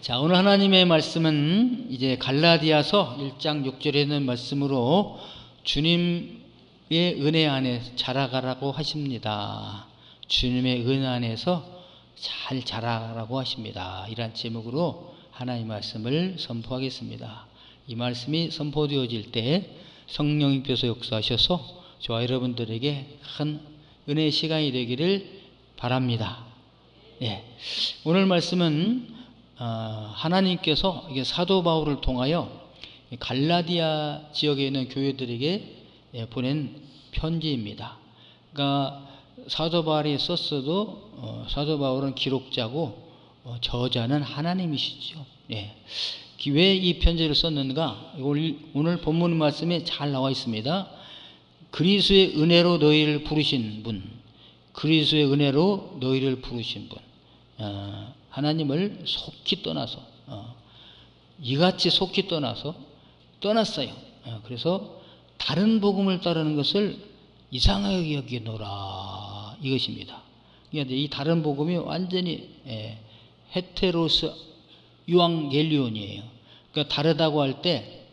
자, 오늘 하나님의 말씀은 이제 갈라디아서 1장 6절에 있는 말씀으로 주님의 은혜 안에 자라가라고 하십니다. 주님의 은혜 안에서 잘 자라라고 하십니다. 이런 제목으로 하나님의 말씀을 선포하겠습니다. 이 말씀이 선포되어질 때 성령님께서 역사하셔서 저와 여러분들에게 큰 은혜의 시간이 되기를 바랍니다. 네. 오늘 말씀은 하나님께서 이게 사도 바울을 통하여 갈라디아 지역에 있는 교회들에게 보낸 편지입니다. 그러니까 사도 바울이 썼어도 사도 바울은 기록자고 저자는 하나님이시죠. 네. 왜 이 편지를 썼는가? 오늘 본문 말씀에 잘 나와 있습니다. 그리스도의 은혜로 너희를 부르신 분, 그리스도의 은혜로 너희를 부르신 분, 하나님을 속히 떠나서 이같이 속히 떠났어요. 그래서 다른 복음을 따르는 것을 이상하게 여기노라 이것입니다. 그러니까 이 다른 복음이 완전히 헤테로스 유앙겔리온이에요. 그러니까 다르다고 할 때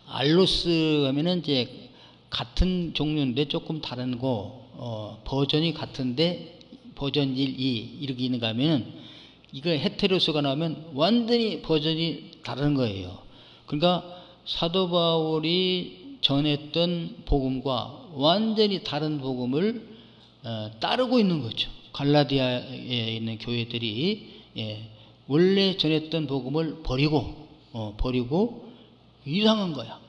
알로스 하면은 이제 같은 종류인데 조금 다른 거 버전이 같은데 버전 1, 2 이렇게 있는가 하면은 이거 헤테로스가 나오면 완전히 버전이 다른 거예요. 그러니까 사도 바울이 전했던 복음과 완전히 다른 복음을 따르고 있는 거죠. 갈라디아에 있는 교회들이 원래 전했던 복음을 버리고 이상한 거야.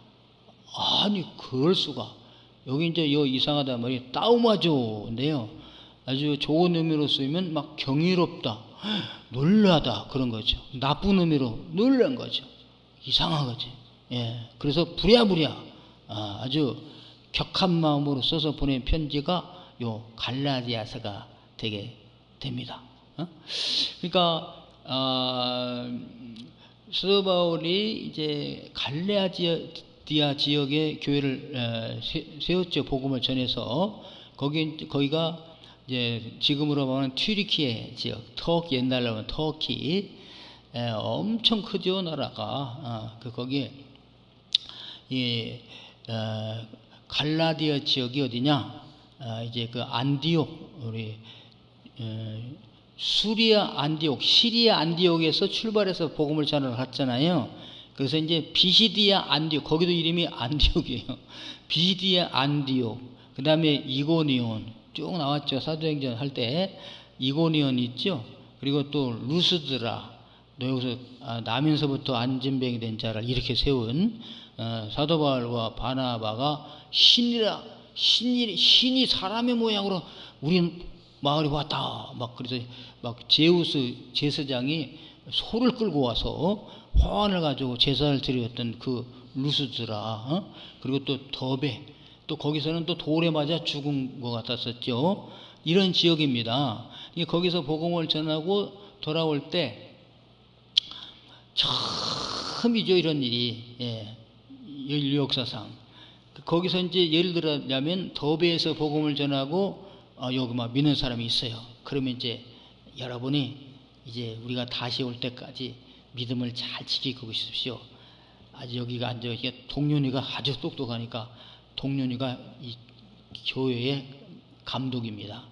아니 그럴 수가. 여기 이제 이상하단 말이 따우마조인데요. 아주 좋은 의미로 쓰이면 막 경이롭다, 놀라다 그런 거죠. 나쁜 의미로 놀란 거죠. 이상한 거지. 그래서 부랴부랴 아주 격한 마음으로 써서 보낸 편지가 요 갈라디아서가 되게 됩니다. 그러니까 사도 바울이 이제 갈라디아 지역의 교회를 세웠죠. 복음을 전해서 거기가 이제 지금으로 보면 튀르키예 지역, 터키, 옛날로 하면 터키, 엄청 크죠 나라가. 거기에 갈라디아 지역이 어디냐? 이제 그 안디옥, 우리 시리아 안디옥에서 출발해서 복음을 전하러 갔잖아요. 그래서 이제 비시디아 안디옥, 거기도 이름이 안디옥이에요. 비시디아 안디옥, 그 다음에 이고니온 쭉 나왔죠. 사도행전 할 때 이고니온 있죠. 그리고 또 루스드라, 또 여기서 나면서부터 안진뱅이 된 자를 이렇게 세운 사도 바울과 바나바가 신이 사람의 모양으로 우리 마을에 왔다. 막 그래서 막 제우스 제사장이 소를 끌고 와서 화환을 가지고 제사를 드렸던 그 루스드라, 그리고 또 더베, 또 거기서는 또 돌에 맞아 죽은 것 같았었죠. 이런 지역입니다. 거기서 복음을 전하고 돌아올 때 처음이죠. 이런 일이. 인류 역사상. 거기서 이제 예를 들자면 더베에서 복음을 전하고 여기 막 믿는 사람이 있어요. 그러면 이제 여러분이 이제 우리가 다시 올 때까지 믿음을 잘 지키고 있으십시오. 아주 여기가 앉아 동료니가 아주 똑똑하니까 동료니가 이 교회의 감독입니다.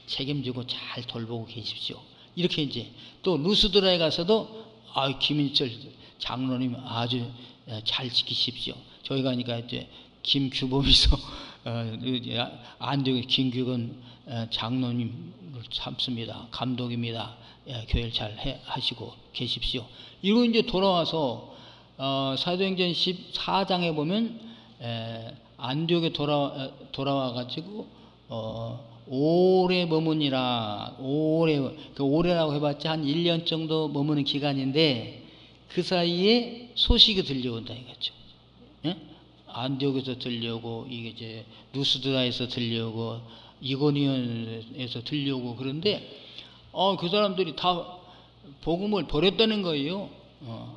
책임지고 잘 돌보고 계십시오. 이렇게 이제 또 루스드라에 가서도 김인철 장로님 아주 잘 지키십시오. 저희 가니까 이제 김규범이서 안디옥의 김규건 장로님을 참습니다. 감독입니다. 교회를 잘 하시고 계십시오. 이러고 이제 돌아와서 사도행전 14장에 보면 안디옥에 돌아와 가지고 오래 머무니라. 오래라고 해봤자 한 1년 정도 머무는 기간인데 그 사이에 소식이 들려온다 이거죠. 안디옥에서 들려오고 이게 이제 루스드라에서 들려오고 이고니온에서 들려오고 그런데 그 사람들이 다 복음을 버렸다는 거예요.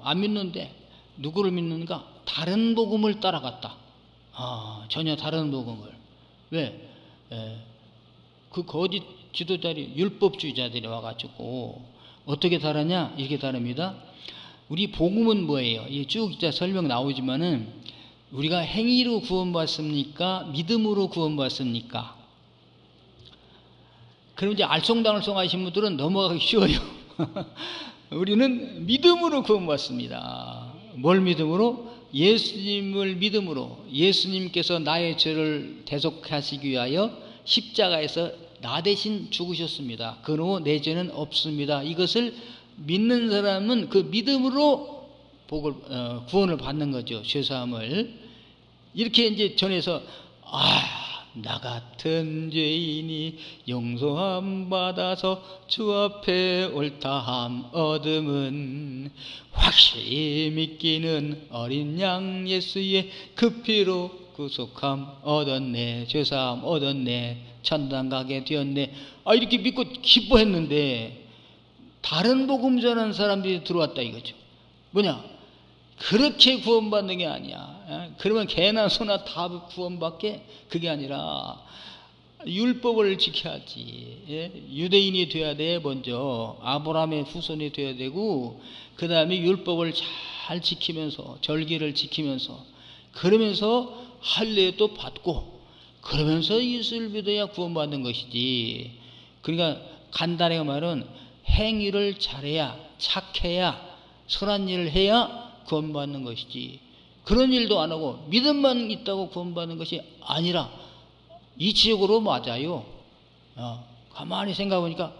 안 믿는데 누구를 믿는가? 다른 복음을 따라갔다. 전혀 다른 복음을. 왜? 그 거짓 지도자들이 율법주의자들이 와가지고 어떻게 다르냐? 이렇게 다릅니다. 우리 복음은 뭐예요? 쭉 이제 설명 나오지만은 우리가 행위로 구원받습니까? 믿음으로 구원받습니까? 그럼 이제 알쏭달쏭 하신 분들은 넘어가기 쉬워요. 우리는 믿음으로 구원받습니다. 뭘 믿음으로? 예수님을 믿음으로. 예수님께서 나의 죄를 대속하시기 위하여 십자가에서 나 대신 죽으셨습니다. 그러므로 내 죄는 없습니다. 이것을 믿는 사람은 그 믿음으로 구원을 받는 거죠. 죄사함을. 이렇게 이제 전해서 나 같은 죄인이 용서함 받아서 주 앞에 옳다함 얻음은 확실히 믿기는 어린 양 예수의 그 피로 구속함 얻었네. 죄사함 얻었네. 천당 가게 되었네. 이렇게 믿고 기뻐했는데 다른 복음 전하는 사람들이 들어왔다 이거죠. 뭐냐? 그렇게 구원받는 게 아니야. 그러면 개나 소나 다 구원받게? 그게 아니라 율법을 지켜야지. 유대인이 돼야 돼. 먼저 아브라함의 후손이 돼야 되고, 그 다음에 율법을 잘 지키면서 절기를 지키면서 그러면서 할례도 받고 그러면서 예수를 믿어야 구원받는 것이지. 그러니까 간단하게 말은 행위를 잘해야, 착해야, 선한 일을 해야 구원받는 것이지, 그런 일도 안 하고 믿음만 있다고 구원받는 것이 아니라 이치적으로 맞아요. 가만히 생각해보니까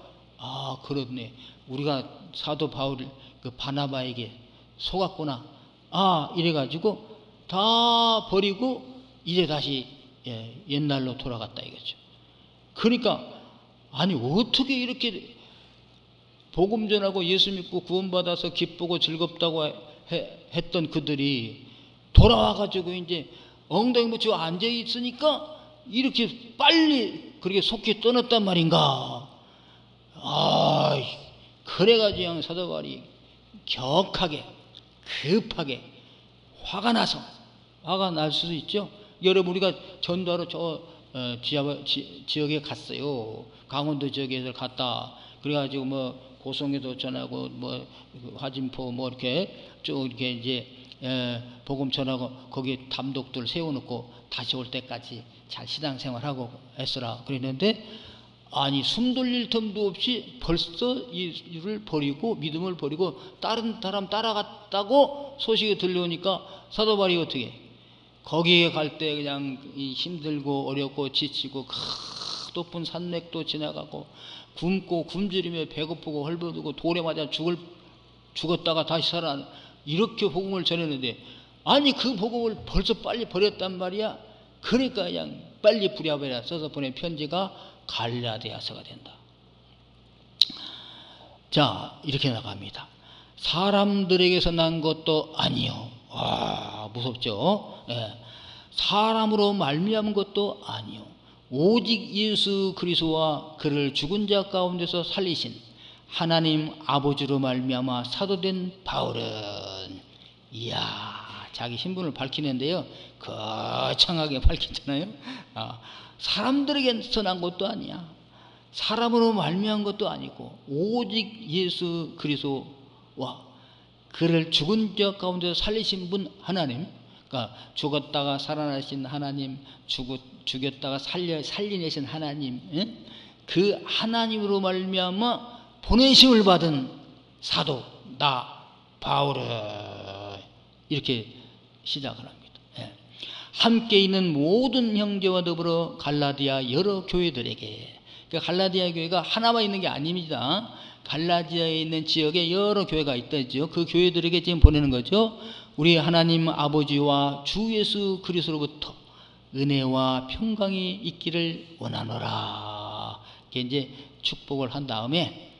그렇네. 우리가 사도 바울 그 바나바에게 속았구나. 이래가지고 다 버리고 이제 다시 옛날로 돌아갔다 이거죠. 그러니까 어떻게 이렇게 복음 전하고 예수 믿고 구원받아서 기쁘고 즐겁다고 했던 그들이 돌아와가지고 이제 엉덩이 묻히고 앉아있으니까 이렇게 빨리 그렇게 속히 떠났단 말인가. 그래가지고 사도 바울이 격하게 급하게 화가 날 수도 있죠. 여러분, 우리가 전도하러 지역에 갔어요. 강원도 지역에 갔다. 그래가지고 고성에도 전하고 화진포 이렇게 쭉 이렇게 이제 복음 전하고 거기 담독들 세워놓고 다시 올 때까지 잘 신앙생활하고 했으라 그랬는데, 숨 돌릴 틈도 없이 벌써 이를 버리고 믿음을 버리고 다른 사람 따라갔다고 소식이 들려오니까 사도 바울이 어떻게 거기에 갈 때 그냥 힘들고 어렵고 지치고 높은 산맥도 지나가고 굶고 굶주리며 배고프고 헐벗고 돌에 맞아 죽었다가 다시 살아, 이렇게 복음을 전했는데 그 복음을 벌써 빨리 버렸단 말이야. 그러니까 그냥 빨리 부랴부랴 써서 보낸 편지가 갈라디아서가 된다. 자, 이렇게 나갑니다. 사람들에게서 난 것도 아니요. 무섭죠. 사람으로 말미암은 것도 아니요. 오직 예수 그리스도와 그를 죽은 자 가운데서 살리신 하나님 아버지로 말미암아 사도된 바울은, 자기 신분을 밝히는데요, 거창하게 밝히잖아요. 사람들에게서 난 것도 아니야. 사람으로 말미암은 것도 아니고 오직 예수 그리스도와 그를 죽은 자 가운데서 살리신 분 하나님, 그러니까 죽었다가 살아나신 하나님, 죽였다가 살리내신 하나님, 그 하나님으로 말미암아 보내심을 받은 사도 나 바울은, 이렇게 시작을 합니다. 함께 있는 모든 형제와 더불어 갈라디아 여러 교회들에게, 그러니까 갈라디아 교회가 하나만 있는 게 아닙니다. 갈라디아에 있는 지역에 여러 교회가 있다죠. 그 교회들에게 지금 보내는 거죠. 우리 하나님 아버지와 주 예수 그리스도로부터 은혜와 평강이 있기를 원하노라. 이게 이제 축복을 한 다음에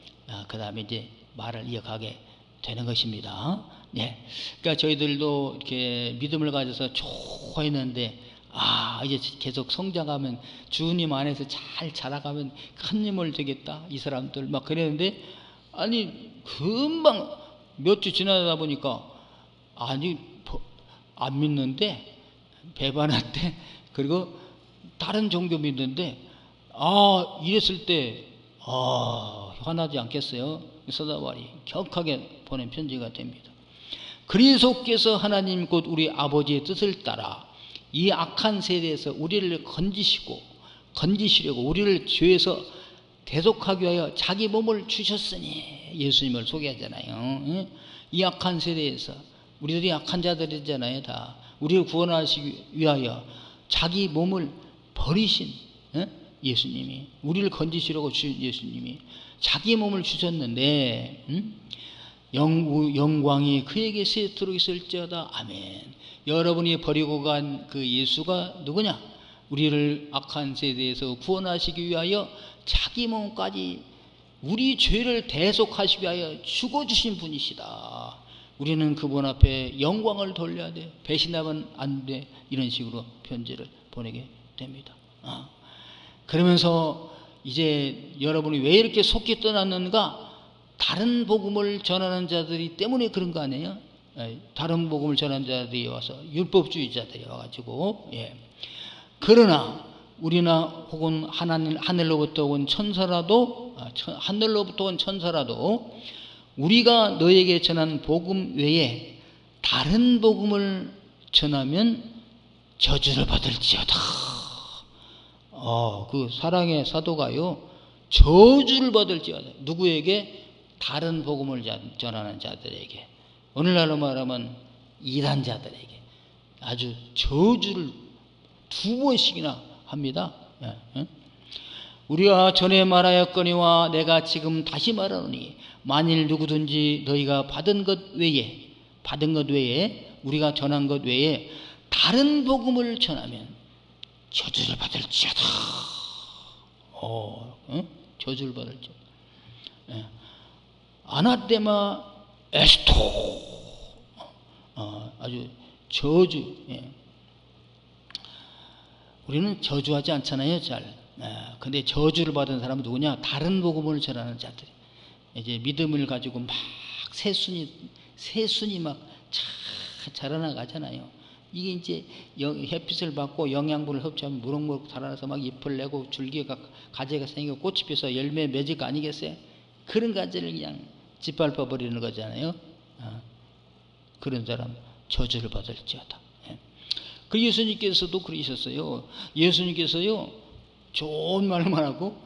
그 다음에 이제 말을 이어가게 되는 것입니다. 그러니까 저희들도 이렇게 믿음을 가져서 좋아했는데, 이제 계속 성장하면 주님 안에서 잘 자라가면 큰 힘을 되겠다, 이 사람들 막 그랬는데, 금방 몇 주 지나다 보니까 안 믿는데, 배반할 때, 그리고 다른 종교 믿는데, 이랬을 때 화나지 않겠어요? 서다발이 격하게 보낸 편지가 됩니다. 그리스도께서 하나님 곧 우리 아버지의 뜻을 따라 이 악한 세대에서 우리를 건지시려고 우리를 죄에서 대속하기 위하여 자기 몸을 주셨으니, 예수님을 소개하잖아요. 이 악한 세대에서 우리들이 악한 자들이잖아요. 다 우리를 구원하시기 위하여 자기 몸을 버리신 예수님이, 우리를 건지시려고 주신 예수님이 자기 몸을 주셨는데 영광이 그에게 세트로 있을지어다. 아멘. 여러분이 버리고 간 그 예수가 누구냐? 우리를 악한 세대에서 구원하시기 위하여 자기 몸까지 우리 죄를 대속하시기 위하여 죽어주신 분이시다. 우리는 그분 앞에 영광을 돌려야 돼. 배신하면 안 돼. 이런 식으로 편지를 보내게 됩니다. 그러면서 이제 여러분이 왜 이렇게 속기 떠났는가? 다른 복음을 전하는 자들이 때문에 그런 거 아니에요? 다른 복음을 전하는 자들이 와서, 율법주의자들이 와가지고. 그러나 우리나 혹은 하늘로부터 온 천사라도, 우리가 너에게 전한 복음 외에 다른 복음을 전하면 저주를 받을지어다. 그 사랑의 사도가요, 저주를 받을지어다. 누구에게? 다른 복음을 전하는 자들에게, 오늘날로 말하면 이단자들에게 아주 저주를 2번씩이나 합니다. 우리가 전에 말하였거니와 내가 지금 다시 말하노니, 만일 누구든지 너희가 받은 것 외에 우리가 전한 것 외에 다른 복음을 전하면 저주를 받을지어다. 저주를 받을지어다. 아나테마 에스토. 아주 저주. 우리는 저주하지 않잖아요, 잘. 근데 저주를 받은 사람은 누구냐? 다른 복음을 전하는 자들이. 이제 믿음을 가지고 막 새순이 막 자라나가잖아요. 이게 이제 햇빛을 받고 영양분을 섭취하면 무럭무럭 자라나서 막 잎을 내고 줄기가, 가지가 생기고 꽃이 피어서 열매 맺을 거 아니겠어요? 그런 가지를 그냥 짓밟아 버리는 거잖아요. 그런 사람 저주를 받을지어다. 그 예수님께서도 그러셨어요. 예수님께서요, 좋은 말만 하고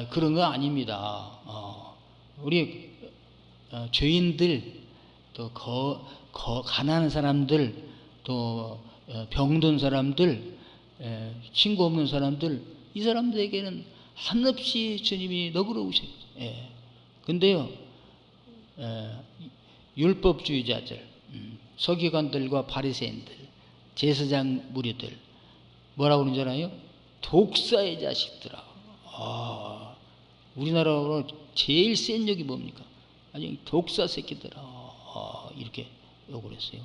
그런 거 아닙니다. 우리 죄인들, 또 가난한 사람들, 또 병든 사람들, 친구 없는 사람들, 이 사람들에게는 한없이 주님이 너그러우셔요. 근데요, 율법주의자들, 서기관들과 바리새인들, 제사장 무리들 뭐라고 그러잖아요? 독사의 자식들아. 우리나라로 제일 센 욕이 뭡니까? 아니, 독사 새끼들아. 이렇게 욕을 했어요.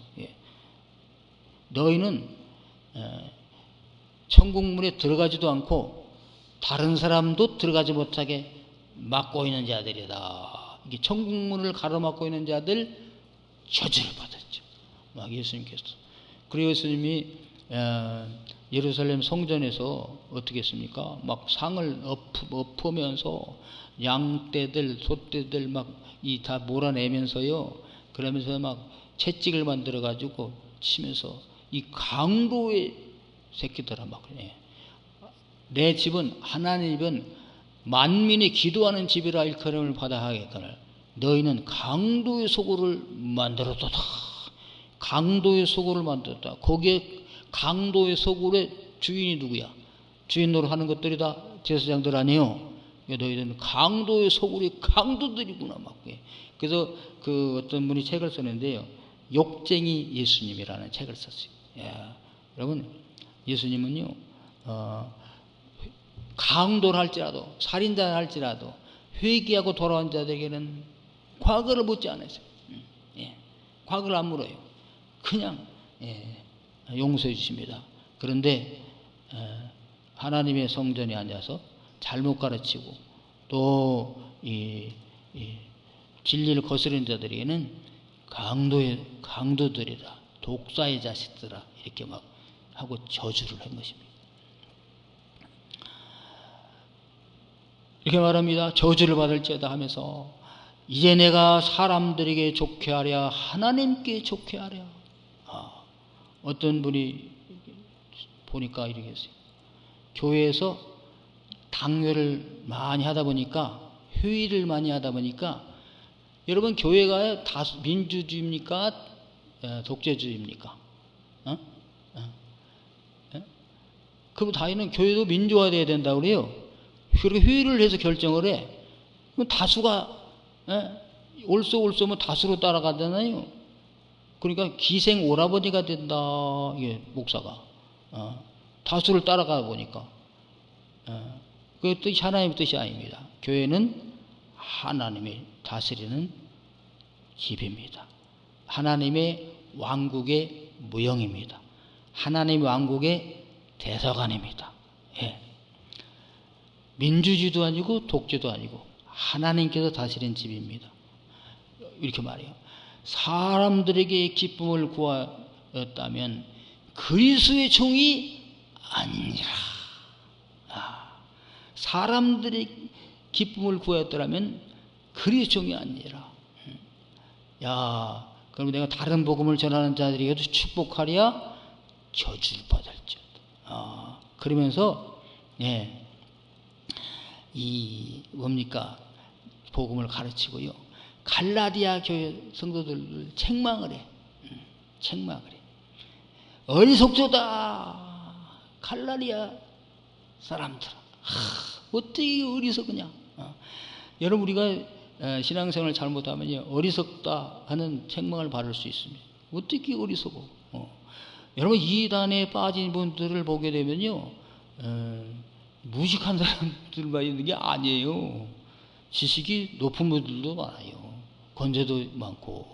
너희는 천국문에 들어가지도 않고 다른 사람도 들어가지 못하게 막고 있는 자들이다. 이게 천국문을 가로막고 있는 자들 저주를 받았죠. 막 예수님께서. 그리고 예수님이 예루살렘 성전에서 어떻게 했습니까? 막 상을 엎으면서 양떼들, 소떼들 막 다 몰아내면서요. 그러면서 막 채찍을 만들어 가지고 치면서 이 강도의 새끼들아 막 그래. 내 집은 하나님은 만민이 기도하는 집이라 일컬음을 받아 하겠거늘 너희는 강도의 소굴을 만들었도다. 강도의 소굴을 만들었다. 거기에 강도의 소굴의 주인이 누구야? 주인 노릇 하는 것들이 다 제사장들 아니에요. 너희는 강도의 소굴이 강도들이구나 막. 그래서 그 어떤 분이 책을 썼는데요, 욕쟁이 예수님이라는 책을 썼어요. 여러분, 예수님은요, 강도를 할지라도, 살인자를 할지라도 회개하고 돌아온 자들에게는 과거를 묻지 않으세요. 과거를 안 물어요. 그냥 용서해 주십니다. 그런데 하나님의 성전에 앉아서 잘못 가르치고 또 진리를 거스르는 자들에게는 강도들이라, 독사의 자식들아 이렇게 막 하고 저주를 한 것입니다. 이렇게 말합니다. 저주를 받을지어다 하면서 이제 내가 사람들에게 좋게 하랴 하나님께 좋게 하랴. 어떤 분이 보니까 이렇게 했어요. 교회에서 당회를 많이 하다 보니까, 회의를 많이 하다 보니까, 여러분 교회가 민주주의입니까? 독재주의입니까? 그럼 다이는 교회도 민주화돼야 된다고 그래요. 그렇게 회의를 해서 결정을 해. 그럼 다수가 올소면 다수로 따라가잖아요. 그러니까 기생 오라버니가 된다, 이게 목사가. 다수를 따라가 보니까. 그 뜻이 하나님의 뜻이 아닙니다. 교회는 하나님이 다스리는 집입니다. 하나님의 왕국의 무형입니다. 하나님의 왕국의 대사관입니다. 예. 민주주의도 아니고 독재도 아니고 하나님께서 다스리는 집입니다. 이렇게 말해요. 사람들에게 기쁨을 구하였다면 그리스도의 종이 아니라. 사람들의 기쁨을 구하였더라면 그리스도의 종이 아니라. 야, 그럼 내가 다른 복음을 전하는 자들에게도 축복하랴 저주를 받을지어다. 그러면서 이 뭡니까? 복음을 가르치고요. 갈라디아 교회 성도들을 책망을 해. 책망을 해. 어리석도다. 갈라디아 사람들. 어떻게 어리석으냐. 여러분 우리가 신앙생활을 잘못하면요 어리석다 하는 책망을 받을 수 있습니다. 어떻게 어리석어. 여러분 이단에 빠진 분들을 보게 되면요 무식한 사람들만 있는 게 아니에요. 지식이 높은 분들도 많아요. 권세도 많고.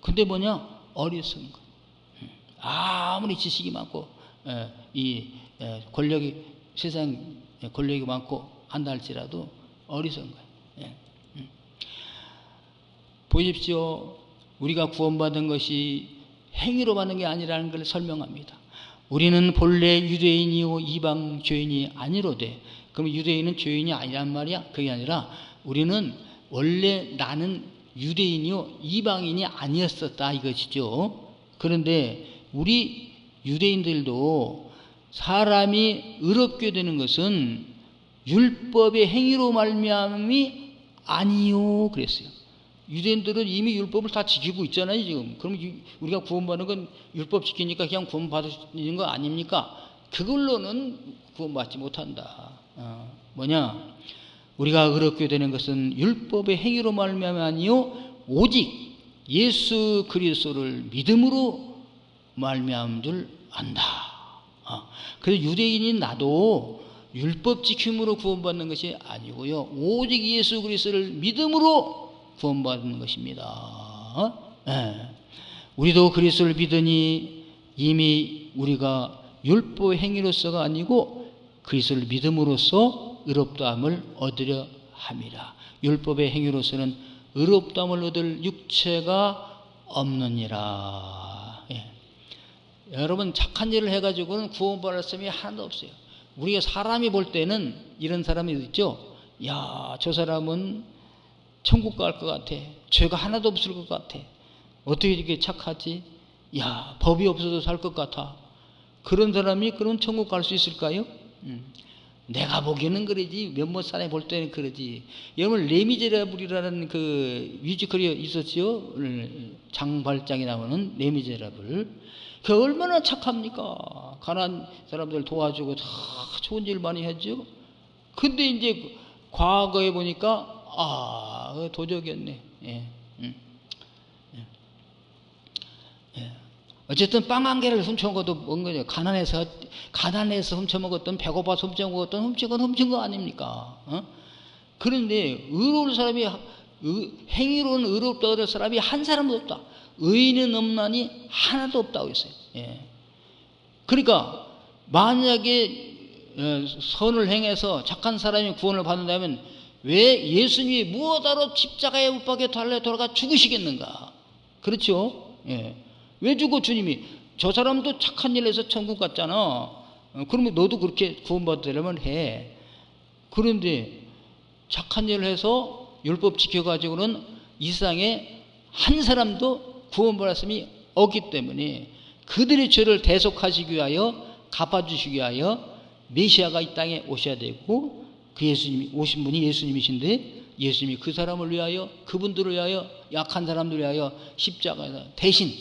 근데 뭐냐? 어리석은 거. 아무리 지식이 많고 권력이 세상 권력이 많고 한다 할지라도 어리석은 거예요. 보십시오. 우리가 구원받은 것이 행위로 받는 게 아니라는 걸 설명합니다. 우리는 본래 유대인이요 이방 죄인이 아니로되. 그럼 유대인은 죄인이 아니란 말이야? 그게 아니라 우리는 원래 나는 유대인이요 이방인이 아니었었다 이것이죠. 그런데 우리 유대인들도 사람이 의롭게 되는 것은 율법의 행위로 말미암음이 아니요 그랬어요. 유대인들은 이미 율법을 다 지키고 있잖아요 지금. 그럼 우리가 구원받는 건 율법 지키니까 그냥 구원받는 거 아닙니까? 그걸로는 구원받지 못한다. 뭐냐? 우리가 의롭게 되는 것은 율법의 행위로 말미암아 아니요 오직 예수 그리스도를 믿음으로 말미암은 줄 안다. 그래서 유대인인 나도 율법 지킴으로 구원받는 것이 아니고요 오직 예수 그리스도를 믿음으로 구원받는 것입니다. 우리도 그리스도를 믿으니 이미 우리가 율법의 행위로서가 아니고 그리스도를 믿음으로써 의롭다함을 얻으려 함이라. 율법의 행위로서는 의롭다함을 얻을 육체가 없느니라. 여러분 착한 일을 해가지고는 구원받을 사람이 하나도 없어요. 우리가 사람이 볼 때는 이런 사람이 있죠. 야, 저 사람은 천국 갈 것 같아. 죄가 하나도 없을 것 같아. 어떻게 이렇게 착하지? 야, 법이 없어도 살 것 같아. 그런 사람이 그런 천국 갈 수 있을까요? 내가 보기에는 그러지. 몇몇 사람이 볼 때는 그러지. 여러분 레미제라블이라는 그 뮤지컬이 있었지요. 장발장이 나오는 레미제라블. 그 얼마나 착합니까? 가난한 사람들 도와주고 다 좋은 일 많이 했죠. 근데 이제 과거에 보니까 도적이었네. 어쨌든 빵 한 개를 훔쳐먹어도 뭔 거죠. 가난해서 훔쳐먹었던, 배고파서 훔쳐먹었던, 훔친 거 아닙니까? 그런데 의로운 사람이 행위로는 의롭다고 할 사람이 한 사람도 없다. 의인은 없나니 하나도 없다고 했어요. 그러니까 만약에 선을 행해서 착한 사람이 구원을 받는다면 왜 예수님이 무엇하러 십자가에 못 박혀 달려 돌아가 죽으시겠는가? 그렇죠? 왜 죽어 주님이? 저 사람도 착한 일 해서 천국 갔잖아. 그러면 너도 그렇게 구원받으려면 해. 그런데 착한 일을 해서 율법 지켜가지고는 이 세상에 한 사람도 구원받았음이 없기 때문에 그들의 죄를 대속하시기 위하여 갚아주시기 위하여 메시아가 이 땅에 오셔야 되고, 그 예수님이 오신 분이 예수님이신데, 예수님이 그 사람을 위하여, 그분들을 위하여, 약한 사람들을 위하여 십자가에서 대신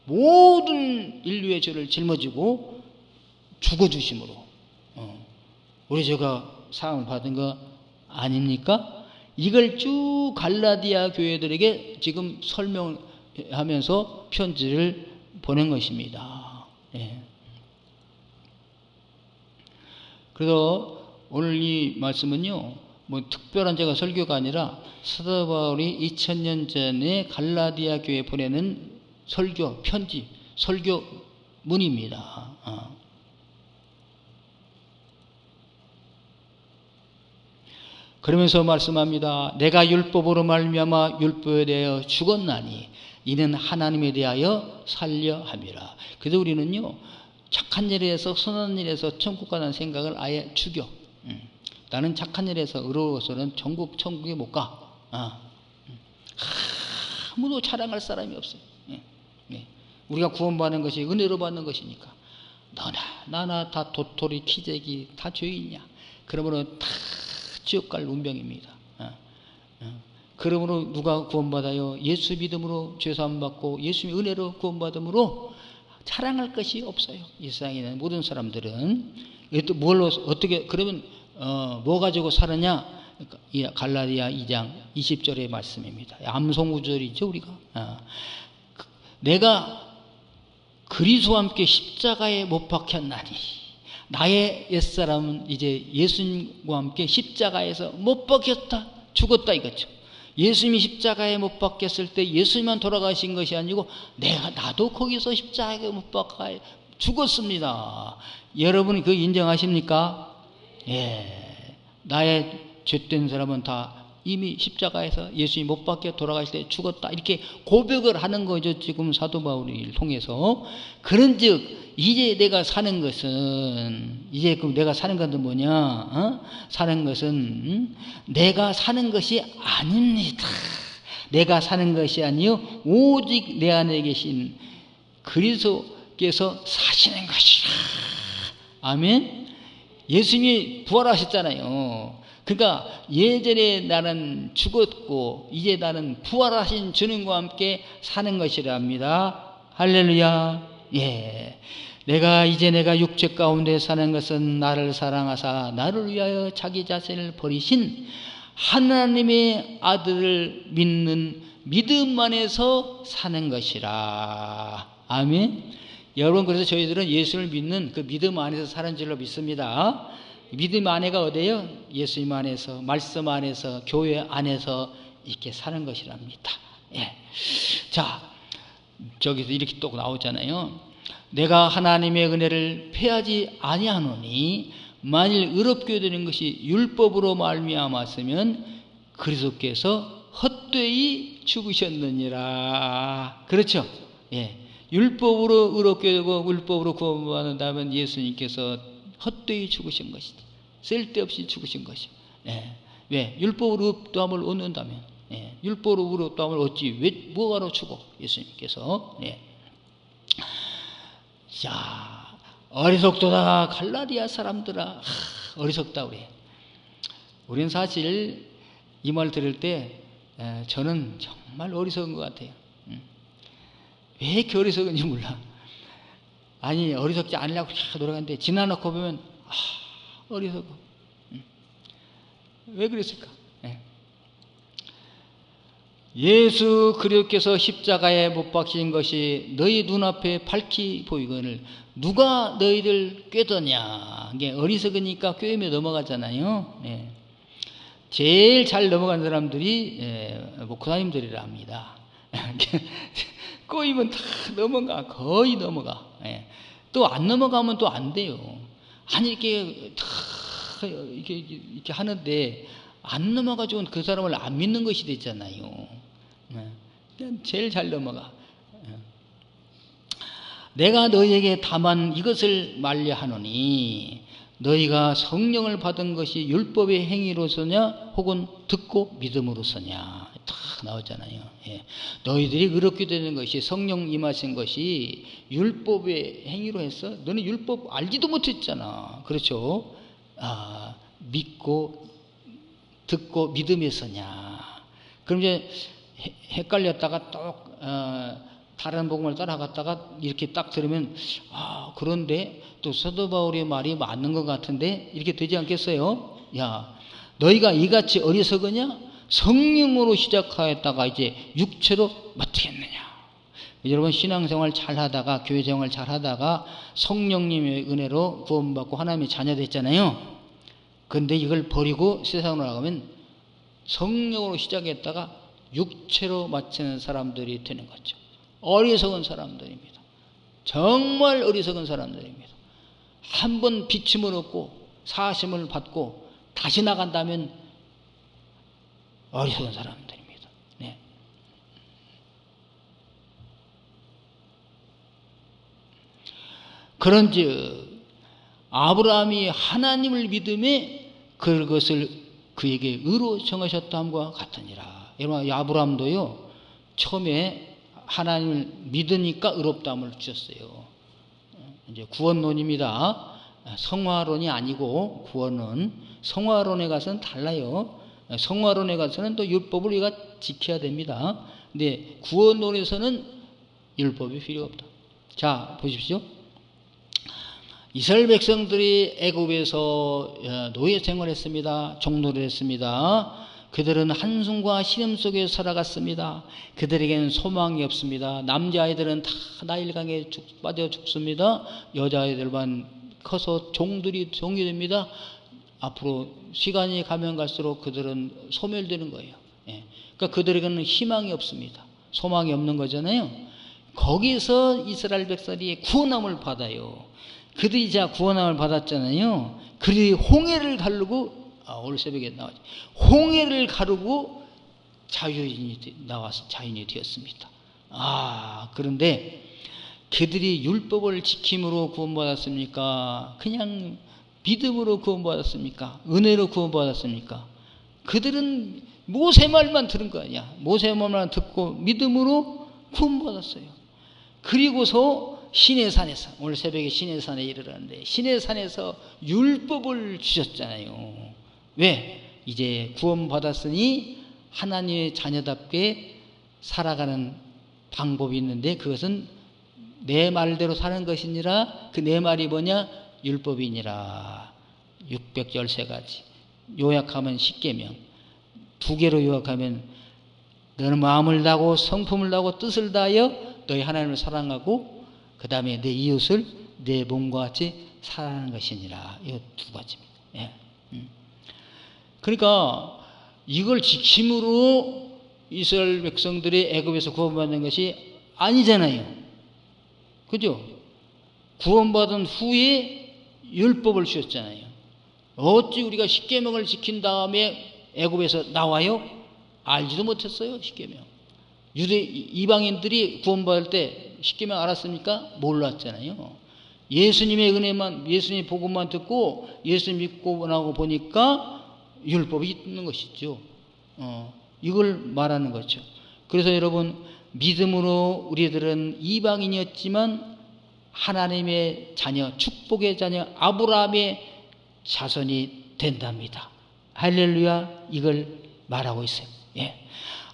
모든 인류의 죄를 짊어지고 죽어주심으로 우리 죄가 사함을 받은 거 아닙니까? 이걸 쭉 갈라디아 교회들에게 지금 설명하면서 편지를 보낸 것입니다. 예. 그래서 오늘 이 말씀은요, 뭐 특별한 제가 설교가 아니라 사도 바울이 2000년 전에 갈라디아 교회에 보내는 설교, 편지, 설교문입니다. 그러면서 말씀합니다. 내가 율법으로 말미암아 율법에 대하여 죽었나니 이는 하나님에 대하여 살려 함이라. 그래서 우리는요, 착한 일에서 선한 일에서 천국 가는 생각을 아예 죽여. 나는 착한 일에서 의로워서는 천국에 못 가. 아무도 자랑할 사람이 없어요. 우리가 구원받는 것이 은혜로 받는 것이니까. 너나 나나 다 도토리 키재기 다 죄인이야. 그러므로 다 지옥 갈 운명입니다. 그러므로 누가 구원받아요? 예수 믿음으로 죄사함 받고 예수님의 은혜로 구원받음으로 자랑할 것이 없어요. 이 세상에 있는 모든 사람들은. 또 뭘로 어떻게 그러면 뭐 가지고 사느냐? 이 갈라디아 2장 20절의 말씀입니다. 암송구절이죠, 우리가. 내가 그리스도와 함께 십자가에 못 박혔나니 나의 옛사람은 이제 예수님과 함께 십자가에서 못 박혔다, 죽었다 이거죠. 예수님이 십자가에 못 박혔을 때 예수님만 돌아가신 것이 아니고 나도 거기서 십자가에 못 박혀 죽었습니다. 여러분이 그거 인정하십니까? 예. 나의 죄된 사람은 다 이미 십자가에서 예수님이 못 박혀 돌아가실 때 죽었다, 이렇게 고백을 하는 거죠, 지금 사도 바울을 통해서. 그런즉 이제 내가 사는 것은, 이제 내가 사는 것은 뭐냐? 사는 것은 내가 사는 것이 아닙니다. 내가 사는 것이 아니요 오직 내 안에 계신 그리스도께서 사시는 것이라. 아멘. 예수님이 부활하셨잖아요. 그러니까 예전에 나는 죽었고 이제 나는 부활하신 주님과 함께 사는 것이랍니다. 할렐루야. 예. 내가 육체 가운데 사는 것은 나를 사랑하사 나를 위하여 자기 자신을 버리신 하나님의 아들을 믿는 믿음 안에서 사는 것이라. 아멘. 여러분, 그래서 저희들은 예수를 믿는 그 믿음 안에서 사는 줄로 믿습니다. 믿음 안에가 어디예요? 예수님 안에서, 말씀 안에서, 교회 안에서 이렇게 사는 것이랍니다. 예. 자, 저기서 이렇게 또 나오잖아요. 내가 하나님의 은혜를 패하지 아니하노니 만일 의롭게 되는 것이 율법으로 말미암았으면 그리스도께서 헛되이 죽으셨느니라. 그렇죠? 예. 율법으로 의롭게 되고 율법으로 구원받는다면 예수님께서 헛되이 죽으신 것이다. 쓸데없이 죽으신 것이. 예. 왜? 율법으로 의롭다함을 얻는다면. 예. 율법으로 의롭다함을 얻지 왜 뭐가로 죽어? 예수님께서. 예. 자, 어리석도다 갈라디아 사람들아. 어리석다 우리. 우리는 사실 이 말 들을 때 저는 정말 어리석은 것 같아요. 왜 이렇게 어리석은지 몰라. 아니, 어리석지 않으려고 노력하는데 지나놓고 보면 어리석어. 왜 그랬을까? 예수 그리스도께서 십자가에 못 박히신 것이 너희 눈앞에 밝히 보이거늘 누가 너희들 꾀더냐. 이게 어리석으니까 꾀며 넘어가잖아요. 제일 잘 넘어간 사람들이 목사님들이라 합니다. 꼬이면 다 넘어가, 거의 넘어가. 또 안 넘어가면 또 안 돼요. 아니 이렇게 다 이렇게 하는데 안 넘어가지고 그 사람을 안 믿는 것이 됐잖아요. 제일 잘 넘어가. 내가 너희에게 다만 이것을 말려 하노니 너희가 성령을 받은 것이 율법의 행위로서냐 혹은 듣고 믿음으로서냐 딱 나오잖아요. 예. 너희들이 그렇게 되는 것이 성령 임하신 것이 율법의 행위로 했어? 너는 율법 알지도 못했잖아. 그렇죠? 믿고 듣고 믿음에서냐. 그럼 이제 헷갈렸다가 또 다른 복음을 따라갔다가 이렇게 딱 들으면 그런데 또 사도 바울의 말이 맞는 것 같은데 이렇게 되지 않겠어요? 야, 너희가 이같이 어리석으냐? 성령으로 시작하였다가 이제 육체로 어떻겠느냐? 여러분 신앙생활 잘하다가 교회생활 잘하다가 성령님의 은혜로 구원받고 하나님의 자녀 됐잖아요. 그런데 이걸 버리고 세상으로 나가면 성령으로 시작했다가 육체로 마치는 사람들이 되는 거죠. 어리석은 사람들입니다. 정말 어리석은 사람들입니다. 한번 비침을 얻고 사심을 받고 다시 나간다면 어리석은 사람들입니다. 네. 그런즉 아브라함이 하나님을 믿음에 그것을 그에게 의로 정하셨다함과 같으니라. 여러분 아브라함도요 처음에 하나님을 믿으니까 의롭다함을 주셨어요. 이제 구원론입니다. 성화론이 아니고 구원은 성화론에 가서는 달라요. 성화론에 가서는 또 율법을 우리가 지켜야 됩니다. 근데 구원론에서는 율법이 필요 없다. 자 보십시오. 이스라엘 백성들이 애굽에서 노예 생활했습니다. 종노를 했습니다. 그들은 한숨과 시름 속에 살아갔습니다. 그들에게는 소망이 없습니다. 남자아이들은 다 나일강에 빠져 죽습니다. 여자아이들만 커서 종이 됩니다. 앞으로 시간이 가면 갈수록 그들은 소멸되는 거예요. 그러니까 그들에게는 희망이 없습니다. 소망이 없는 거잖아요. 거기서 이스라엘 백성이 구원함을 받아요. 그들이 자 구원함을 받았잖아요. 그들이 홍해를 가르고 오늘 새벽에 나왔죠. 홍해를 가르고 자유인이 되었습니다. 그런데 그들이 율법을 지킴으로 구원받았습니까? 그냥 믿음으로 구원받았습니까? 은혜로 구원받았습니까? 그들은 모세 말만 들은 거 아니야. 모세 말만 듣고 믿음으로 구원받았어요. 그리고서 시내산에서 오늘 새벽에 시내산에 이르렀는데 시내산에서 율법을 주셨잖아요. 왜? 이제 구원받았으니 하나님의 자녀답게 살아가는 방법이 있는데 그것은 내 말대로 사는 것이니라. 그 내 말이 뭐냐? 율법이니라. 613가지. 요약하면 10계명. 2개로 요약하면 너는 마음을 다하고 성품을 다하고 뜻을 다하여 너희 하나님을 사랑하고 그 다음에 내 이웃을 내 몸과 같이 사랑하는 것이니라. 이 2가지입니다. 예. 그러니까 이걸 지킴으로 이스라엘 백성들이 애굽에서 구원받는 것이 아니잖아요. 그죠? 구원받은 후에 율법을 주셨잖아요. 어찌 우리가 십계명을 지킨 다음에 애굽에서 나와요? 알지도 못했어요. 십계명. 이방인들이 구원받을 때 십계명 알았습니까? 몰랐잖아요. 예수님의 은혜만, 예수님의 복음만 듣고 예수님 믿고 나오고 보니까 율법이 있는 것이죠. 이걸 말하는 거죠. 그래서 여러분 믿음으로 우리들은 이방인이었지만 하나님의 자녀, 축복의 자녀, 아브라함의 자손이 된답니다. 할렐루야. 이걸 말하고 있어요. 예.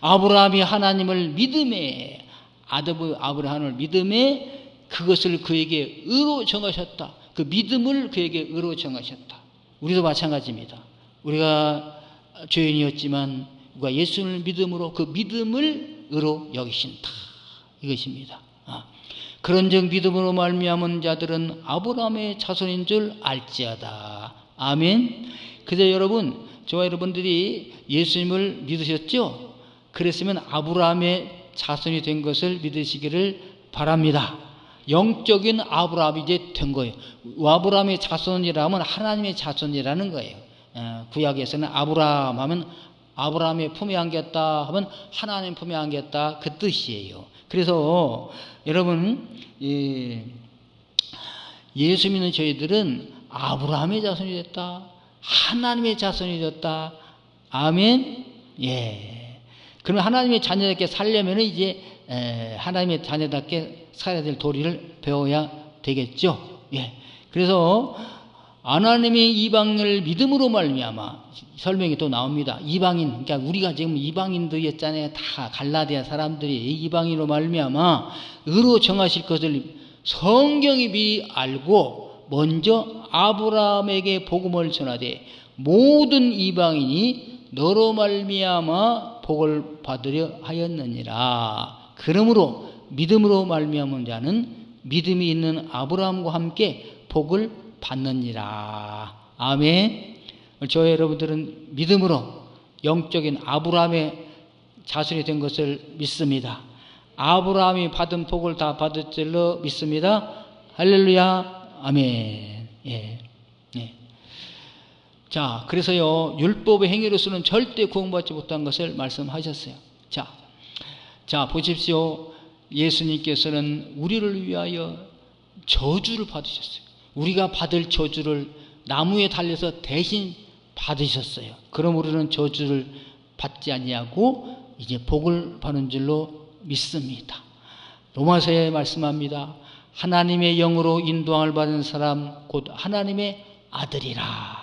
아브라함이 하나님을 믿음에 아브라함을 믿음에 그것을 그에게 의로 정하셨다. 그 믿음을 그에게 의로 정하셨다. 우리도 마찬가지입니다. 우리가 죄인이었지만 우리가 예수를 믿음으로 그 믿음을 의로 여기신다. 이것입니다. 그런즉 믿음으로 말미암은 자들은 아브라함의 자손인 줄 알지어다. 아멘. 그래서 여러분, 저와 여러분들이 예수님을 믿으셨죠? 그랬으면 아브라함의 자손이 된 것을 믿으시기를 바랍니다. 영적인 아브라함이 이제 된 거예요. 아브라함의 자손이라면 하나님의 자손이라는 거예요. 구약에서는 아브라함 하면 아브라함의 품에 안겼다 하면 하나님 품에 안겼다 그 뜻이에요. 그래서 여러분 예수 믿는 저희들은 아브라함의 자손이 됐다. 하나님의 자손이 되었다. 아멘. 예. 그럼 하나님의 자녀답게 살려면 이제 하나님의 자녀답게 살아야 될 도리를 배워야 되겠죠. 예. 그래서 하나님의 이방을 믿음으로 말미암아 설명이 또 나옵니다. 이방인, 그러니까 우리가 지금 이방인들이었잖아요. 다 갈라디아 사람들이 이방인으로 말미암아 의로 정하실 것을 성경이 미리 알고 먼저 아브라함에게 복음을 전하되 모든 이방인이 너로 말미암아 복을 받으려 하였느니라. 그러므로 믿음으로 말미암은 자는 믿음이 있는 아브라함과 함께 복을 받느니라. 아멘. 저희 여러분들은 믿음으로 영적인 아브라함의 자손이 된 것을 믿습니다. 아브라함이 받은 복을 다 받을 줄로 믿습니다. 할렐루야. 아멘. 예. 예. 자, 그래서요, 율법의 행위로서는 절대 구원받지 못한 것을 말씀하셨어요. 자, 보십시오. 예수님께서는 우리를 위하여 저주를 받으셨어요. 우리가 받을 저주를 나무에 달려서 대신 받으셨어요. 그럼 우리는 저주를 받지 아니하고 이제 복을 받는 줄로 믿습니다. 로마서에 말씀합니다. 하나님의 영으로 인도함을 받은 사람 곧 하나님의 아들이라.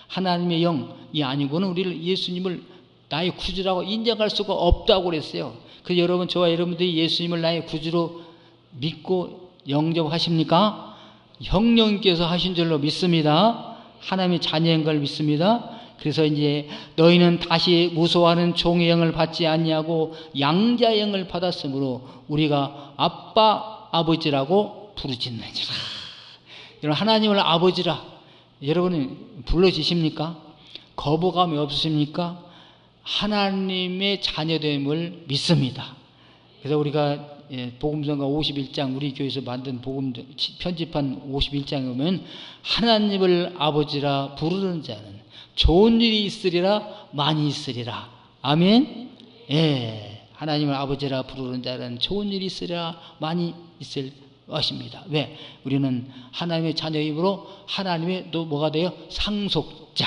하나님의 영이 아니고는 우리를 예수님을 나의 구주라고 인정할 수가 없다고 그랬어요. 그래서 여러분, 저와 여러분들이 예수님을 나의 구주로 믿고 영접하십니까? 성령님께서 하신 줄로 믿습니다. 하나님의 자녀인 걸 믿습니다. 그래서 이제 너희는 다시 무소하는 종의 영을 받지 아니하고 양자의 영을 받았으므로 우리가 아빠 아버지라고 부르짖느니라. 여러분, 하나님을 아버지라 여러분은 불러지십니까? 거부감이 없으십니까? 하나님의 자녀됨을 믿습니다. 그래서 우리가 복음성가 51장 우리 교회에서 만든 복음 편집한 51장에 보면 하나님을 아버지라 부르는 자는 좋은 일이 있으리라 많이 있으리라. 아멘. 예, 하나님을 아버지라 부르는 자는 좋은 일이 있으리라 많이 있을 것입니다. 왜? 우리는 하나님의 자녀이므로 하나님의 또 뭐가 돼요? 상속자.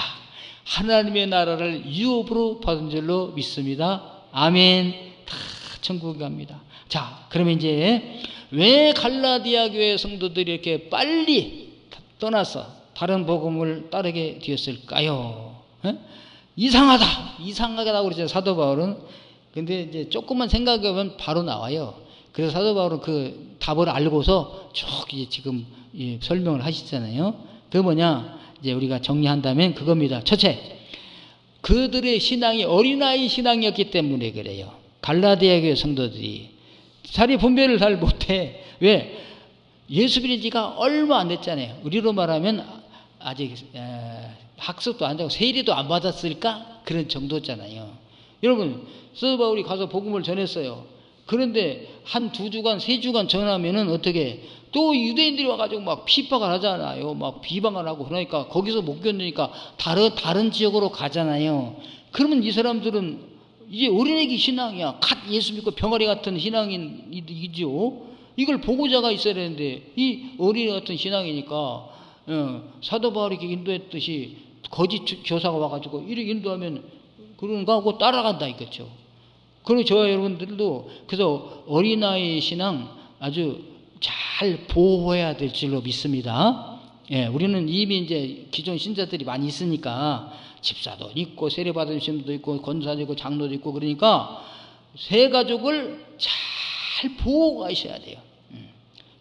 하나님의 나라를 유업으로 받은 줄로 믿습니다. 아멘. 다 천국에 갑니다. 자, 그러면 이제 왜 갈라디아 교회 성도들이 이렇게 빨리 떠나서 다른 복음을 따르게 되었을까요? 이상하다고 그러죠, 사도 바울은. 근데 이제 조금만 생각해보면 바로 나와요. 그래서 사도 바울은 그 답을 알고서 쭉 이제 지금 설명을 하시잖아요. 그 뭐냐, 이제 우리가 정리한다면 그겁니다. 첫째, 그들의 신앙이 어린아이 신앙이었기 때문에 그래요. 갈라디아 교회 성도들이 자리 분별을 잘 못해. 왜? 예수 믿은 지가 얼마 안 됐잖아요. 우리로 말하면 아직 학습도 안 하고 세례도 안 받았을까? 그런 정도잖아요. 여러분, 사도 바울이 가서 복음을 전했어요. 그런데 한 2주간 3주간 전하면은 어떻게 또 유대인들이 와가지고 막 핍박을 하잖아요. 막 비방을 하고. 그러니까 거기서 못 견디니까 다른 지역으로 가잖아요. 그러면 이 사람들은 이제 어린애기 신앙이야. 갓 예수 믿고 병아리 같은 신앙이죠. 이걸 보고자가 있어야 되는데 이 어린애 같은 신앙이니까 사도 바울이 이렇게 인도했듯이 거짓 교사가 와가지고 이렇게 인도하면 그런가 하고 따라간다 이거죠. 그리고 저와 여러분들도 그래서 어린아이 신앙 아주 잘 보호해야 될 줄로 믿습니다. 예, 우리는 이미 이제 기존 신자들이 많이 있으니까 집사도 있고 세례받은 신부도 있고 권사도 있고 장로도 있고 그러니까 세 가족을 잘 보고 가셔야 돼요.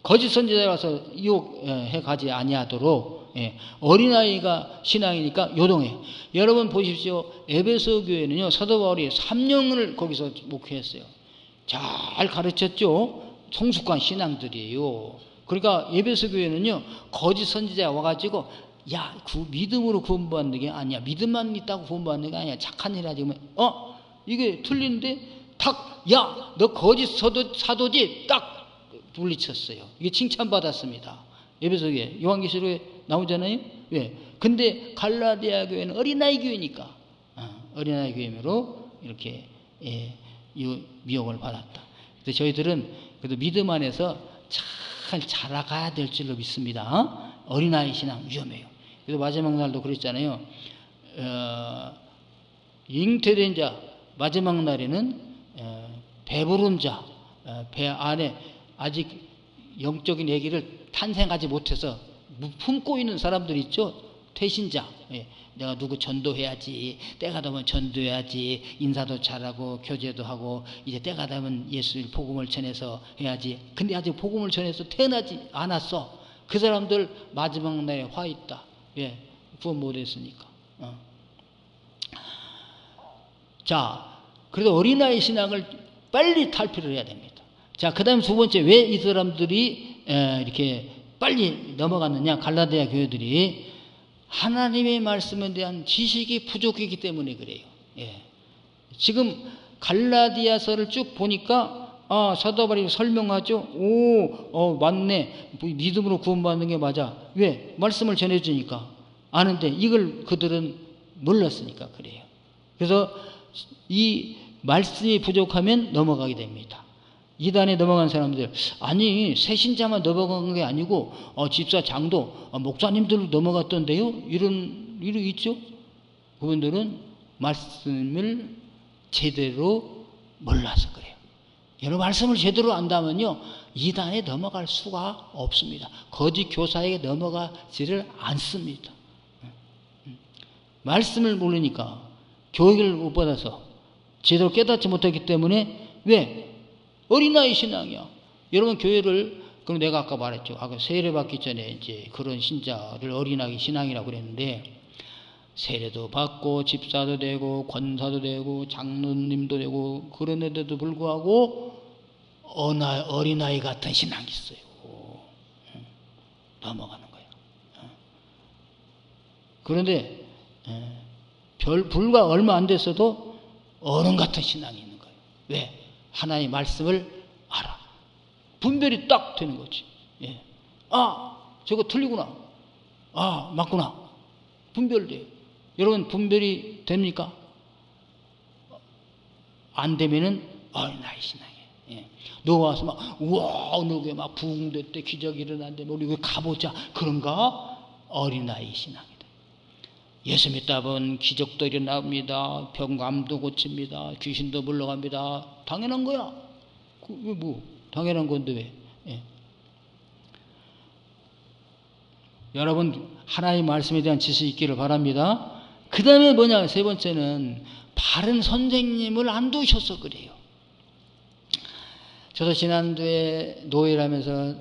거짓 선지자에 와서 유혹해 가지 아니하도록. 예, 어린아이가 신앙이니까 요동해. 여러분 보십시오. 에베소 교회는요, 사도 바울이 3년을 거기서 목회했어요. 잘 가르쳤죠. 성숙한 신앙들이에요. 그러니까 에베소 교회는요, 거짓 선지자가 와가지고 야, 믿음으로 구원받는 게 아니야. 믿음만 있다고 구원받는 게 아니야. 착한 일 하지. 이게 틀린데 탁, 야, 너 거짓 사도지? 딱 물리쳤어요. 이게 칭찬받았습니다. 에베소교회 요한계시록에 나오잖아요. 왜? 근데 갈라디아 교회는 어린아이 교회니까 어린아이 교회로 이렇게 미혹을 받았다. 그래서 저희들은 그래도 믿음 안에서 잘 자라가야 될 줄로 믿습니다. 어린아이 신앙 위험해요. 그래서 마지막 날도 그랬잖아요. 잉태된 자 마지막 날에는 배부른 자, 배 안에 아직 영적인 얘기를 탄생하지 못해서 품고 있는 사람들 있죠. 태신자. 내가 누구 전도해야지, 때가 되면 전도해야지, 인사도 잘하고 교제도 하고 이제 때가 되면 예수의 복음을 전해서 해야지. 근데 아직 복음을 전해서 태어나지 않았어. 그 사람들 마지막 날에 화 있다. 구원 못했으니까. 자, 그래서 어린아이 신앙을 빨리 탈피를 해야 됩니다. 자, 그 다음 두 번째, 왜 이 사람들이 이렇게 빨리 넘어갔느냐? 갈라디아 교회들이 하나님의 말씀에 대한 지식이 부족했기 때문에 그래요. 지금 갈라디아서를 쭉 보니까 사도 바울이 설명하죠. 맞네. 믿음으로 구원받는 게 맞아. 왜? 말씀을 전해주니까 아는데 이걸 그들은 몰랐으니까 그래요. 그래서 이 말씀이 부족하면 넘어가게 됩니다. 이단에 넘어간 사람들, 아니 새신자만 넘어간 게 아니고 집사 장도 목사님들 넘어갔던데요. 이런 일이 있죠. 그분들은 말씀을 제대로 몰라서 그래요. 여러분 말씀을 제대로 안다면요 이단에 넘어갈 수가 없습니다. 거짓 교사에게 넘어가지를 않습니다. 말씀을 모르니까 교육을 못 받아서 제대로 깨닫지 못하기 때문에 왜? 어린아이 신앙이야. 여러분 교회를 그럼 내가 아까 말했죠. 아까 세례 받기 전에 이제 그런 신자를 어린아이 신앙이라고 그랬는데 세례도 받고 집사도 되고 권사도 되고 장로님도 되고 그런데도 불구하고 어린아이 같은 신앙이 있어요. 넘어가는 거예요. 그런데 불과 얼마 안 됐어도 어른 같은 신앙이 있는 거예요. 왜? 하나님의 말씀을 알아. 분별이 딱 되는 거지. 저거 틀리구나. 맞구나. 분별돼요. 여러분 분별이 됩니까? 안 되면은 어린아이 신앙이에요. 누워와서 막 우와 오늘 교회 막 부흥됐대 기적이 일어났는데 우리 왜 가보자 그런가? 어린아이 신앙이다. 예수 믿다 보면 기적도 일어납니다. 병감도 고칩니다. 귀신도 물러갑니다. 당연한 거야. 당연한 건데 왜? 여러분 하나님의 말씀에 대한 지식이 있기를 바랍니다. 그 다음에 뭐냐? 세 번째는 바른 선생님을 안 두셔서 그래요. 저도 지난주에 노예를 하면서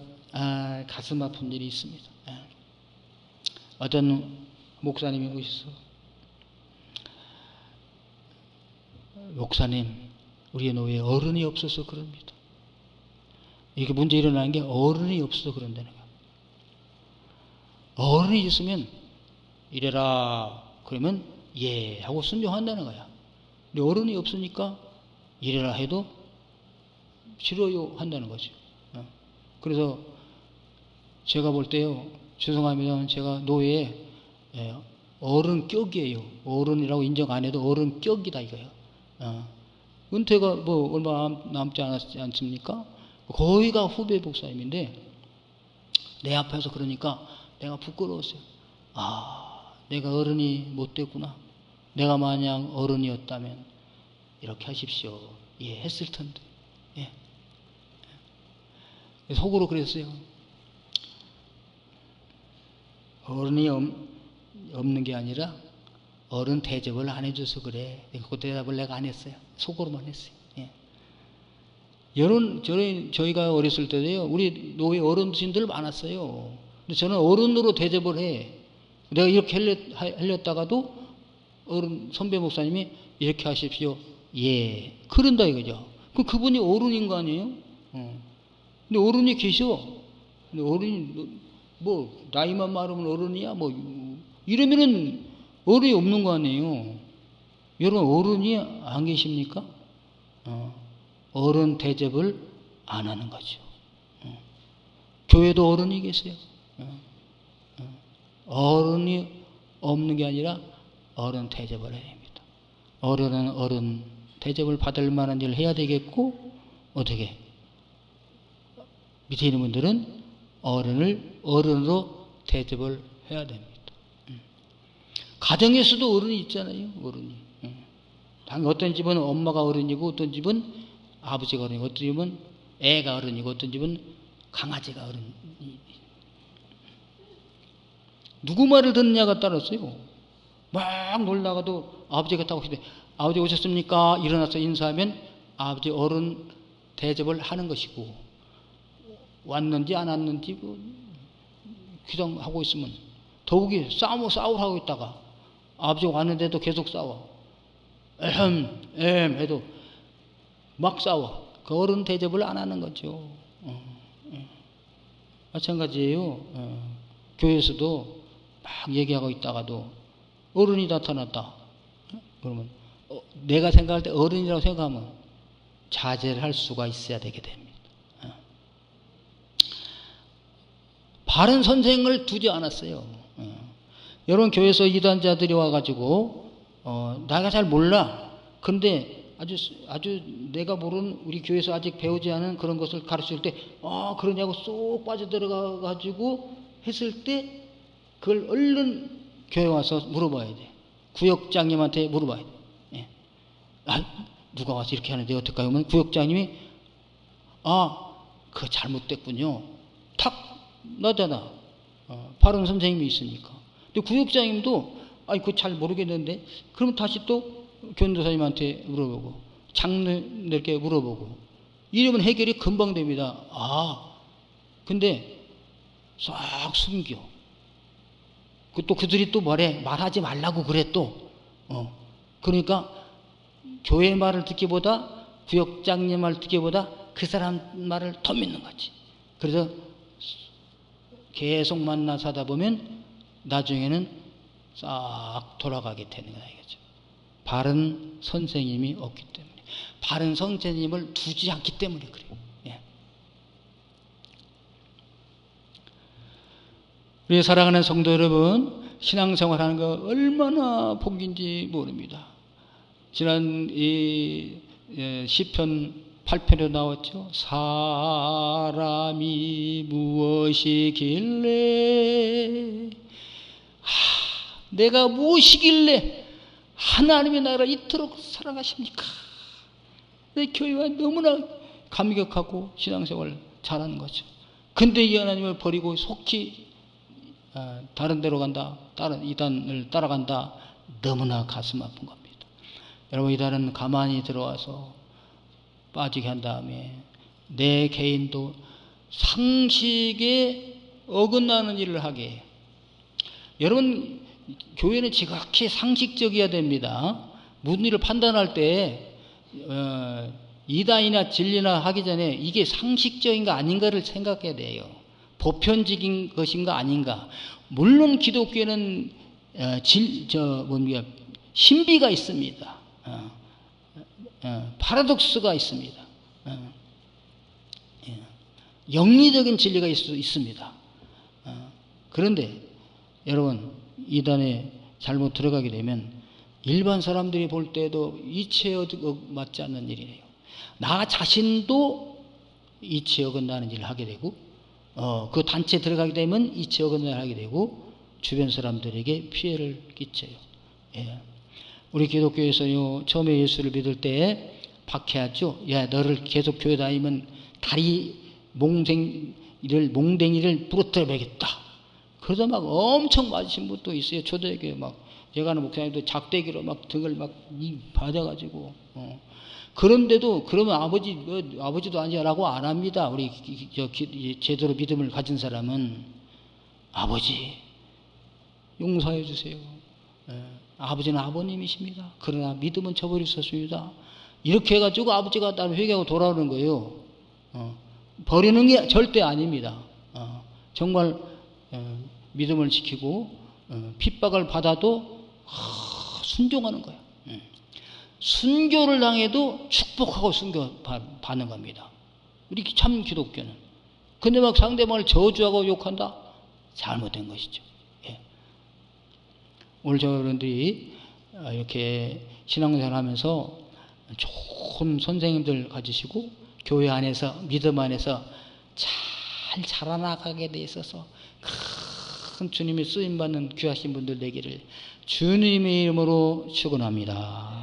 가슴 아픈 일이 있습니다. 어떤 목사님이 오셔서 목사님 우리의 노예에 어른이 없어서 그럽니다. 이게 문제 일어나는 게 어른이 없어서 그런다는 거예요. 어른이 있으면 이래라 그러면 예 하고 순종한다는 거야. 근데 어른이 없으니까 이래라 해도 싫어요 한다는 거죠. 그래서 제가 볼 때요 죄송합니다. 제가 노예에 어른격이에요. 어른이라고 인정 안 해도 어른격이다 이거예요. 은퇴가 뭐 얼마 남지 않았지 않습니까? 거의가 후배 목사님인데 내 앞에서 그러니까 내가 부끄러웠어요. 내가 어른이 못 됐구나. 내가 만약 어른이었다면 이렇게 하십시오. 했을 텐데. 속으로 그랬어요. 어른이 없는 게 아니라 어른 대접을 안 해줘서 그래. 그 대답을 내가 안 했어요. 속으로만 했어요. 저희가 어렸을 때도요, 우리 노예 어른신들 많았어요. 근데 저는 어른으로 대접을 해. 내가 이렇게 하렸다가도 어른 선배 목사님이 이렇게 하십시오. 그런다 이거죠. 그분이 어른인 거 아니에요? 근데 어른이 계셔. 근데 어른이 나이만 많으면 어른이야? 이러면은 어른이 없는 거 아니에요? 여러분, 어른이 안 계십니까? 어른 대접을 안 하는 거죠. 교회도 어른이 계세요. 어른이 없는 게 아니라 어른 대접을 해야 됩니다. 어른은 어른 대접을 받을 만한 일을 해야 되겠고, 어떻게? 밑에 있는 분들은 어른을 어른으로 대접을 해야 됩니다. 가정에서도 어른이 있잖아요. 어른이. 어떤 집은 엄마가 어른이고 어떤 집은 아버지가 어른이고 어떤 집은 애가 어른이고 어떤 집은 강아지가 어른이. 누구 말을 듣느냐가 따랐어요. 막 놀다가도 아버지가 딱 오시대. 아버지 오셨습니까? 일어나서 인사하면 아버지 어른 대접을 하는 것이고, 왔는지 안 왔는지 귀정하고 있으면 더욱이 싸우라고 있다가 아버지가 왔는데도 계속 싸워. 해도 막 싸워. 그 어른 대접을 안 하는 거죠. 마찬가지예요. 교회에서도 막 얘기하고 있다가도 어른이 나타났다. 그러면 내가 생각할 때 어른이라고 생각하면 자제를 할 수가 있어야 되게 됩니다. 바른 선생을 두지 않았어요. 여러분 교회에서 이단자들이 와가지고 내가 잘 몰라. 그런데 아주 내가 모르는 우리 교회에서 아직 배우지 않은 그런 것을 가르칠 때 그러냐고 쏙 빠져들어가 가지고 했을 때 그걸 얼른 교회 와서 물어봐야 돼. 구역장님한테 물어봐야 돼. 예. 누가 와서 이렇게 하는데 어떡해요? 그러면 구역장님이 그거 잘못됐군요. 탁 나잖아. 바른 선생님이 있으니까. 근데 구역장님도 그거 잘 모르겠는데 그러면 다시 또 교인도사님한테 물어보고 장로들께 물어보고 이러면 해결이 금방 됩니다. 근데 싹 숨겨. 또 그들이 또 말하지 말라고 그래 또. 그러니까 교회 말을 듣기보다 구역장님 말을 듣기보다 그 사람 말을 더 믿는 거지. 그래서 계속 만나서 하다 보면 나중에는 싹 돌아가게 되는 거야 이거죠. 바른 선생님이 없기 때문에, 바른 선생님을 두지 않기 때문에 그래요. 예. 우리 사랑하는 성도 여러분, 신앙생활하는 거 얼마나 복인지 모릅니다. 지난 이 시편 8편에 나왔죠. 사람이 무엇이길래 내가 무엇이길래 하나님의 나라 이토록 사랑하십니까? 내 교회와 너무나 감격하고 신앙생활 잘하는 거죠. 근데 이 하나님을 버리고 속히 다른 데로 간다, 다른 이단을 따라간다. 너무나 가슴 아픈 겁니다. 여러분, 이단은 가만히 들어와서 빠지게 한 다음에 내 개인도 상식에 어긋나는 일을 하게 해요. 여러분, 교회는 지극히 상식적이어야 됩니다. 무슨 일을 판단할 때 이단이나 진리나 하기 전에 이게 상식적인가 아닌가를 생각해야 돼요. 보편적인 것인가 아닌가. 물론 기독교에는 신비가 있습니다. 파라독스가 있습니다. 영리적인 진리가 있습니다. 그런데 여러분, 이단에 잘못 들어가게 되면 일반 사람들이 볼 때도 이치에 맞지 않는 일이에요. 나 자신도 이치에 어긋나는 일을 하게 되고 그 단체에 들어가게 되면 이치에 어긋나는 일을 하게 되고 주변 사람들에게 피해를 끼쳐요. 예. 우리 기독교에서요, 처음에 예수를 믿을 때 박해하죠. 야, 너를 계속 교회 다니면 다리 몽댕이를 부러뜨려 버리겠다. 그러다 막 엄청 맞으신 분도 있어요. 초대교회 막 제가 아는 목사님도 작대기로 막 등을 막 받아가지고 그런데도 그러면 아버지도 아니라고 안 합니다. 우리 제대로 믿음을 가진 사람은 아버지 용서해 주세요. 아버지는 아버님이십니다. 그러나 믿음은 저버리셨습니다. 이렇게 해가지고 아버지가 따로 회개하고 돌아오는 거예요. 버리는 게 절대 아닙니다. 정말 믿음을 지키고 핍박을 받아도 순종하는 거예요. 순교를 당해도 축복하고 순교받는 겁니다. 우리 참 기독교는. 근데 막 상대방을 저주하고 욕한다? 잘못된 것이죠. 예. 오늘 여러분들이 이렇게 신앙생활 하면서 좋은 선생님들 가지시고 교회 안에서 믿음 안에서 잘 자라나가게 돼 있어서 큰 주님의 쓰임받는 귀하신 분들 되기를 주님의 이름으로 축원합니다.